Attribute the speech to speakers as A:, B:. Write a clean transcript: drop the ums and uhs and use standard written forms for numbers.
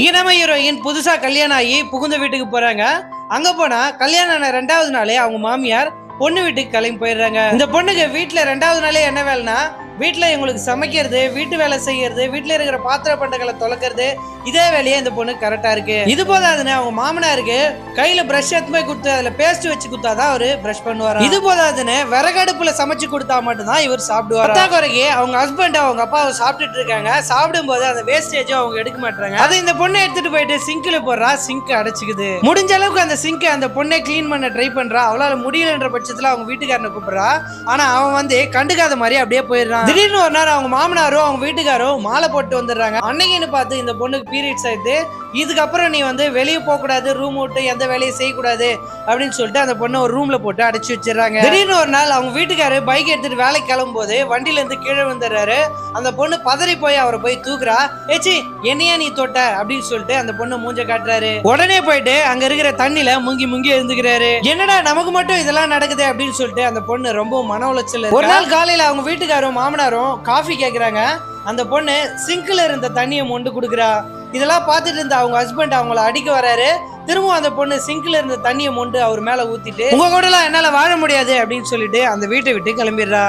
A: இங்க நம்ம ஹீரோயின் புதுசா கல்யாணம் ஆகி புகுந்த வீட்டுக்கு போறாங்க. அங்க போனா கல்யாணம் ஆன 2வது நாளே அவங்க மாமியார் பொண்ணு வீட்டுக்கு கிளம்பி போயிடுறாங்க. இந்த பொண்ணுக்கு வீட்டுல 2வது நாளே என்ன வேலைன்னா, வீட்டுல இவங்களுக்கு சமைக்கிறது, வீட்டு வேலை செய்யறது, வீட்டுல இருக்கிற பாத்திர பண்டங்களை தொலைக்கிறது, இதே வேலையே இந்த பொண்ணு கரெக்டா இருக்கு. இது போதாதுன்னு அவங்க மாமனாருக்கு கையில பிரஷ் எடுத்து போய் கொடுத்து அதுல பேஸ்ட் வச்சு கொடுத்தாதான் அவரு பிரஷ் பண்ணுவாரு. இது போதாதுன்னு விறகடுப்புல சமைச்சு கொடுத்தா மட்டும்தான் இவர் சாப்பிடுவாரு. குறைக்கு அவங்க ஹஸ்பண்ட் அவங்க அப்பா சாப்பிட்டுட்டு இருக்காங்க. சாப்பிடும் போது அந்த வேஸ்டேஜும் அவங்க எடுக்க மாட்டாங்க. அதை இந்த பொண்ணை எடுத்துட்டு போயிட்டு சிங்க்ல போடுறா. சிங்க் அடைச்சுக்குது. முடிஞ்ச அளவுக்கு அந்த சிங்க் அந்த பொண்ணை கிளீன் பண்ண ட்ரை பண்றா. அவளால முடியலன்ற பட்சத்துல அவங்க வீட்டுக்காரனை கூப்பிடுறா. ஆனா அவன் வந்து கண்டுக்காத மாதிரி அப்படியே போயிடுறான். திடீர்னு ஒரு நேரம் அவங்க மாமனாரும் அவங்க வீட்டுக்காரும் மாலை போட்டு வந்துடுறாங்க. அன்னைக்குன்னு பார்த்து இந்த பொண்ணுக்கு பீரியட்ஸ் ஆயிடுது. இதுக்கப்புறம் நீ வந்து வெளியே போக கூடாது, ரூம் விட்டு எந்த வேலையும் செய்யக்கூடாது அப்படின்னு சொல்லிட்டு அந்த பொண்ணை ஒரு ரூம்ல போட்டு அடைச்சு வச்சிடறாங்க. திடீர்னு ஒரு நாள் அவங்க வீட்டுக்காரு பைக் எடுத்துட்டு வேலைக்கு கிளம்பும் போது வண்டியில இருந்து கீழே வந்துடுறாரு. அந்த பொண்ணு பதறி போய் அவரை போய் தூக்குறா. ஏச்சி என்னையா நீ தொட்ட அப்படின்னு சொல்லிட்டு அந்த பொண்ணு மூஞ்ச காட்டுறாரு. உடனே போயிட்டு அங்க இருக்கிற தண்ணில முங்கி முங்கி இருந்துக்கிறாரு. என்னடா நமக்கு மட்டும் இதெல்லாம் நடக்குது அப்படின்னு சொல்லிட்டு அந்த பொண்ணு ரொம்ப மன உளைச்சல். ஒரு நாள் காலையில அவங்க வீட்டுக்காரும் மாமனாரும் காஃபி கேக்குறாங்க. அந்த பொண்ணு சிங்க்ல இருந்த தண்ணியை மொண்டு குடுக்குறா. இதெல்லாம் பார்த்துட்டு இருந்த அவங்க ஹஸ்பண்ட் அவங்கள அடிக்க வராரு. திரும்பவும் அந்த பொண்ணு சிங்க்ல இருந்த தண்ணியை மொண்டு அவர் மேல ஊத்திட்டு, உங்க கூட எல்லாம் என்னால வாழ முடியாது அப்படின்னு சொல்லிட்டு அந்த வீட்டை விட்டு கிளம்பிடுறா.